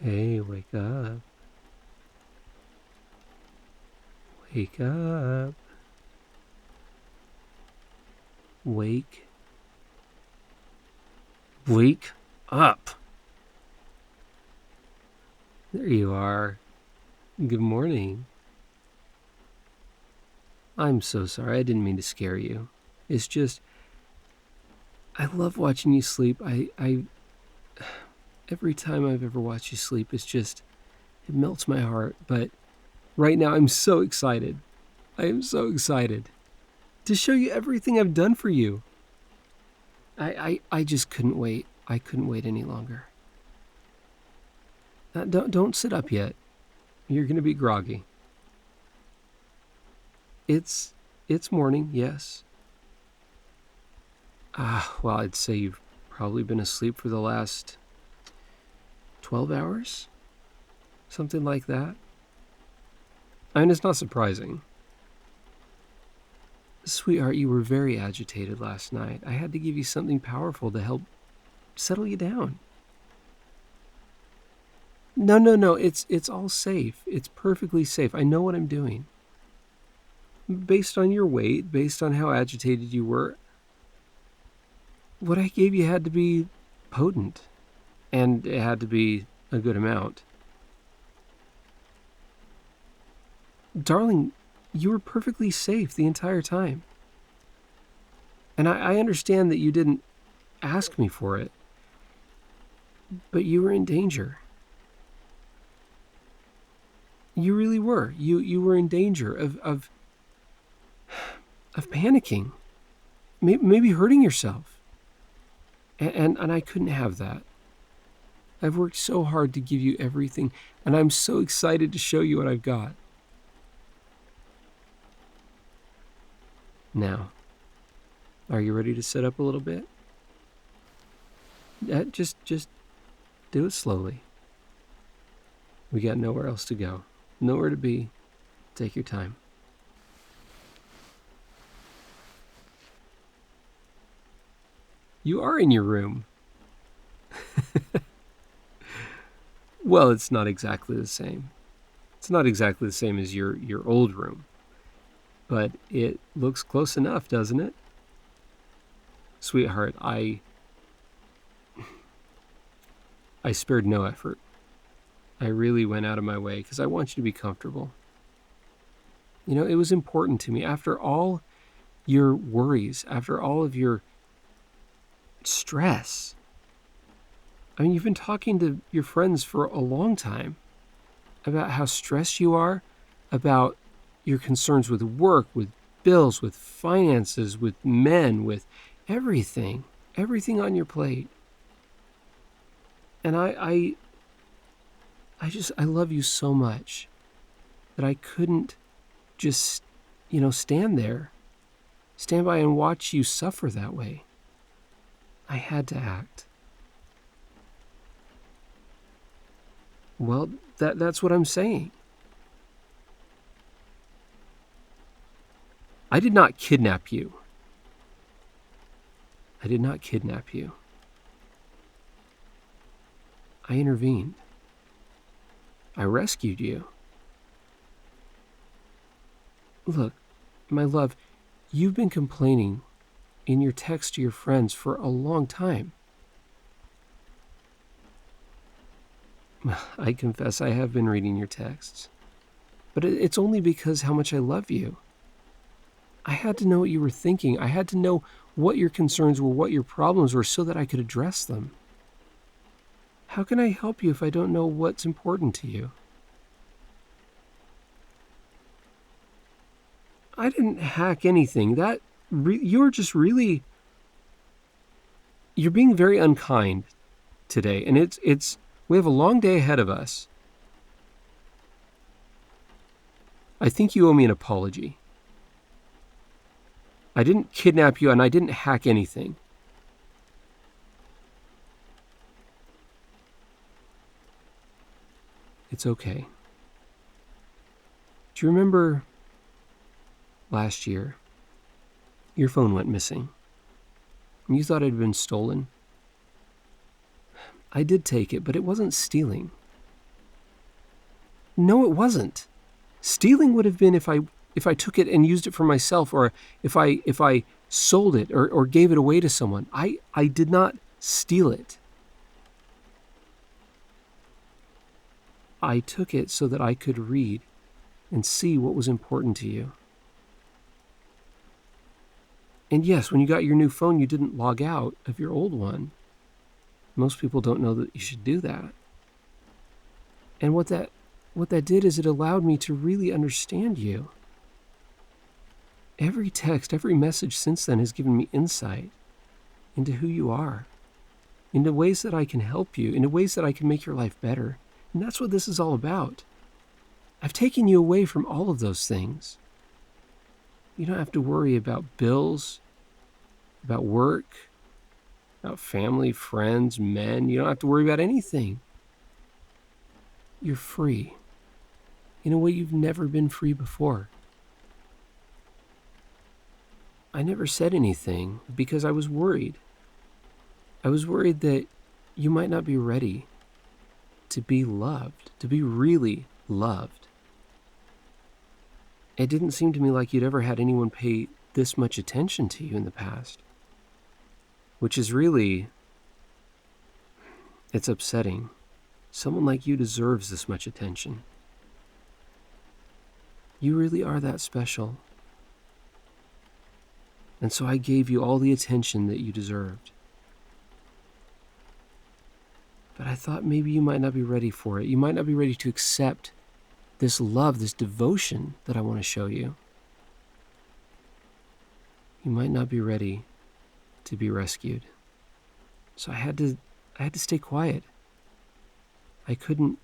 Hey, wake up. Wake up. Wake. Wake up. There you are. Good morning. I'm so sorry. I didn't mean to scare you. It's just, I love watching you sleep. Every time I've ever watched you sleep, it melts my heart. But right now, I'm so excited. I am so excited to show you everything I've done for you. I just couldn't wait. I couldn't wait any longer. Don't sit up yet. You're going to be groggy. It's morning, yes. Well, I'd say you've probably been asleep for the last 12 hours? Something like that. I mean, it's not surprising. Sweetheart, you were very agitated last night. I had to give you something powerful to help settle you down. No. It's all safe. It's perfectly safe. I know what I'm doing. Based on your weight, based on how agitated you were, what I gave you had to be potent. And it had to be a good amount. Darling, you were perfectly safe the entire time. And I understand that you didn't ask me for it, but you were in danger. You really were. You were in danger of panicking, maybe hurting yourself. And I couldn't have that. I've worked so hard to give you everything, and I'm so excited to show you what I've got. Now, are you ready to sit up a little bit? Just do it slowly. We got nowhere else to go, nowhere to be. Take your time. You are in your room. Well, it's not exactly the same. It's not exactly the same as your old room. But it looks close enough, doesn't it? Sweetheart, I spared no effort. I really went out of my way because I want you to be comfortable. You know, it was important to me. After all your worries, after all of your stress, I mean, you've been talking to your friends for a long time about how stressed you are, about your concerns with work, with bills, with finances, with men, with everything on your plate. And I love you so much that I couldn't just, stand by and watch you suffer that way. I had to act. Well, that's what I'm saying. I did not kidnap you. I did not kidnap you. I intervened. I rescued you. Look, my love, you've been complaining in your text to your friends for a long time. I confess I have been reading your texts, but it's only because how much I love you. I had to know what you were thinking. I had to know what your concerns were, what your problems were, so that I could address them. How can I help you if I don't know what's important to you? I didn't hack anything. You're just really... You're being very unkind today, and we have a long day ahead of us. I think you owe me an apology. I didn't kidnap you, and I didn't hack anything. It's okay. Do you remember last year, your phone went missing? You thought it had been stolen. I did take it, but it wasn't stealing. No, it wasn't. Stealing would have been if I took it and used it for myself, or if I sold it or gave it away to someone. I did not steal it. I took it so that I could read and see what was important to you. And yes, when you got your new phone, you didn't log out of your old one. Most people don't know that you should do that. And what that did is it allowed me to really understand you. Every text, every message since then has given me insight into who you are, into ways that I can help you, into ways that I can make your life better. And that's what this is all about. I've taken you away from all of those things. You don't have to worry about bills, about work, about family, friends, men. You don't have to worry about anything. You're free in a way you've never been free before. I never said anything because I was worried. I was worried that you might not be ready to be loved, to be really loved. It didn't seem to me like you'd ever had anyone pay this much attention to you in the past, which is really, it's upsetting. Someone like you deserves this much attention. You really are that special. And so I gave you all the attention that you deserved. But I thought maybe you might not be ready for it. You might not be ready to accept this love, this devotion that I want to show you. You might not be ready to be rescued. So I had to stay quiet. I couldn't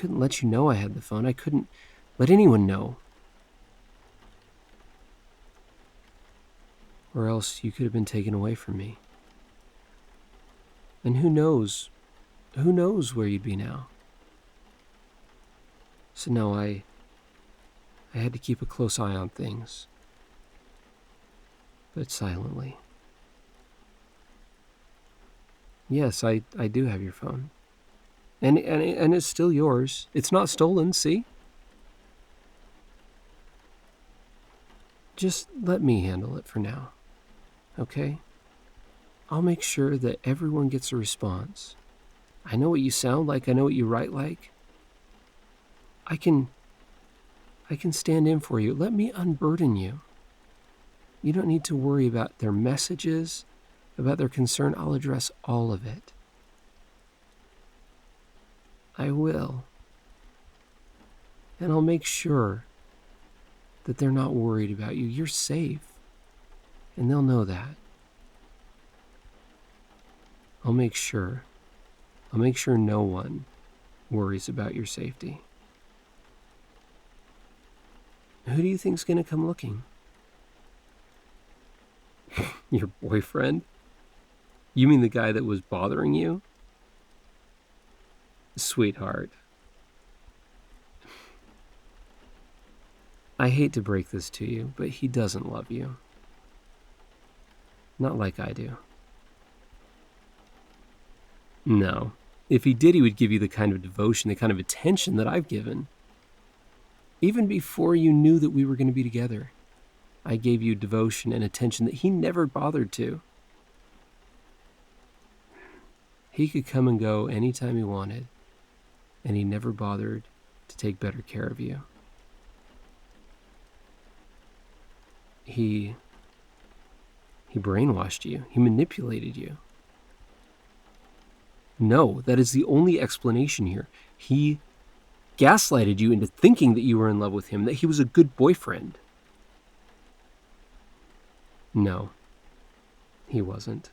let you know I had the phone. I couldn't let anyone know. Or else you could have been taken away from me. And who knows where you'd be now. So no, I had to keep a close eye on things, but silently. Yes, I do have your phone. And it's still yours. It's not stolen, see? Just let me handle it for now, okay? I'll make sure that everyone gets a response. I know what you sound like. I know what you write like. I can stand in for you. Let me unburden you. You don't need to worry about their messages, about their concern. I'll address all of it. I will. And I'll make sure that they're not worried about you. You're safe. And they'll know that. I'll make sure no one worries about your safety. Who do you think's going to come looking? Your boyfriend? You mean the guy that was bothering you? Sweetheart. I hate to break this to you, but he doesn't love you. Not like I do. No. If he did, he would give you the kind of devotion, the kind of attention that I've given. Even before you knew that we were going to be together, I gave you devotion and attention that he never bothered to. He could come and go anytime he wanted, and he never bothered to take better care of you. He brainwashed you. He manipulated you. No, that is the only explanation here. He gaslighted you into thinking that you were in love with him, that he was a good boyfriend. No, he wasn't.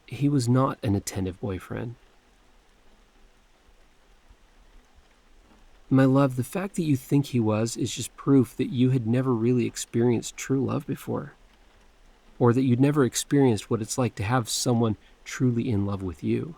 He was not an attentive boyfriend. My love, the fact that you think he was is just proof that you had never really experienced true love before, or that you'd never experienced what it's like to have someone truly in love with you.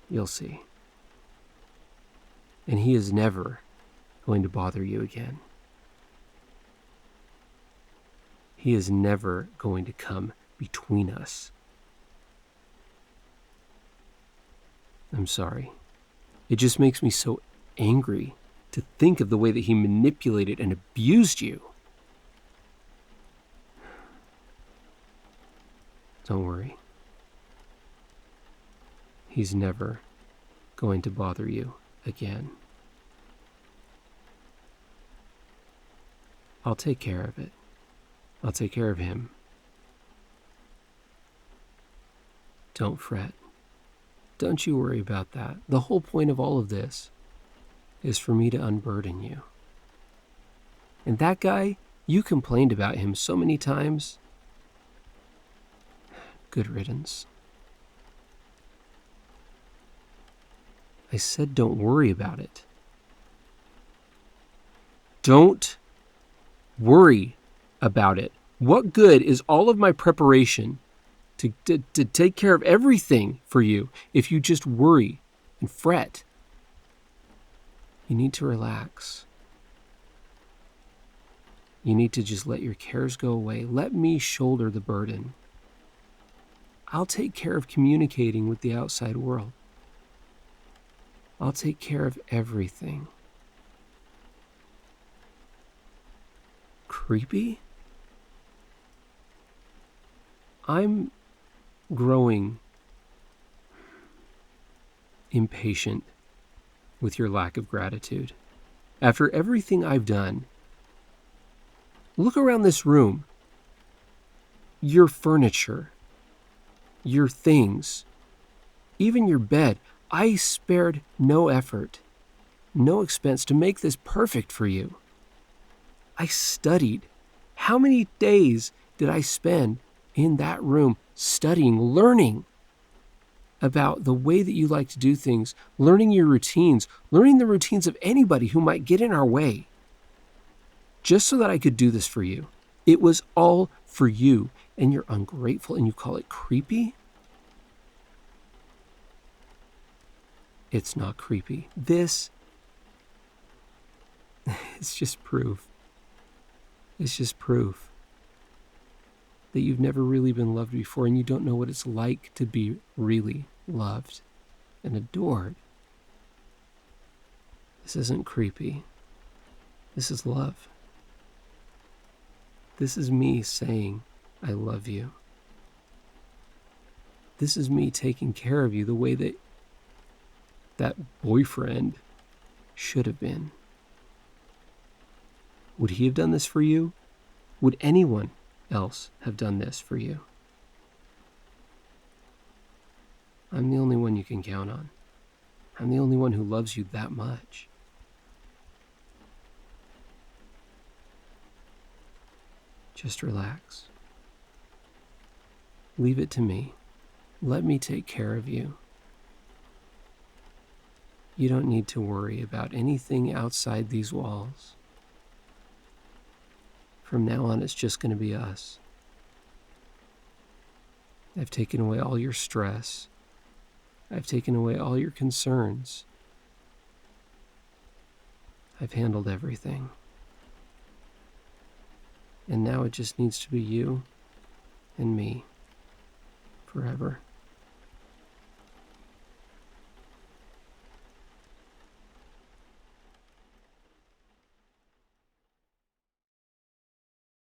You'll see. And he is never going to bother you again. He is never going to come between us. I'm sorry. It just makes me so angry to think of the way that he manipulated and abused you. Don't worry. He's never going to bother you again. I'll take care of it. I'll take care of him. Don't fret. Don't you worry about that. The whole point of all of this is for me to unburden you. And that guy, you complained about him so many times. Good riddance. I said don't worry about it. Don't worry about it. What good is all of my preparation to take care of everything for you if you just worry and fret? You need to relax. You need to just let your cares go away. Let me shoulder the burden. I'll take care of communicating with the outside world. I'll take care of everything. Creepy? I'm growing impatient with your lack of gratitude. After everything I've done, look around this room. Your furniture, your things, even your bed. I spared no effort, no expense to make this perfect for you. I studied. How many days did I spend in that room studying, learning about the way that you like to do things, learning your routines, learning the routines of anybody who might get in our way, just so that I could do this for you. It was all for you, and you're ungrateful and you call it creepy? It's not creepy. This is just proof. It's just proof that you've never really been loved before and you don't know what it's like to be really loved and adored. This isn't creepy. This is love. This is me saying, I love you. This is me taking care of you the way that boyfriend should have been. Would he have done this for you? Would anyone else have done this for you? I'm the only one you can count on. I'm the only one who loves you that much. Just relax. Leave it to me. Let me take care of you. You don't need to worry about anything outside these walls. From now on, it's just going to be us. I've taken away all your stress. I've taken away all your concerns. I've handled everything. And now it just needs to be you and me forever.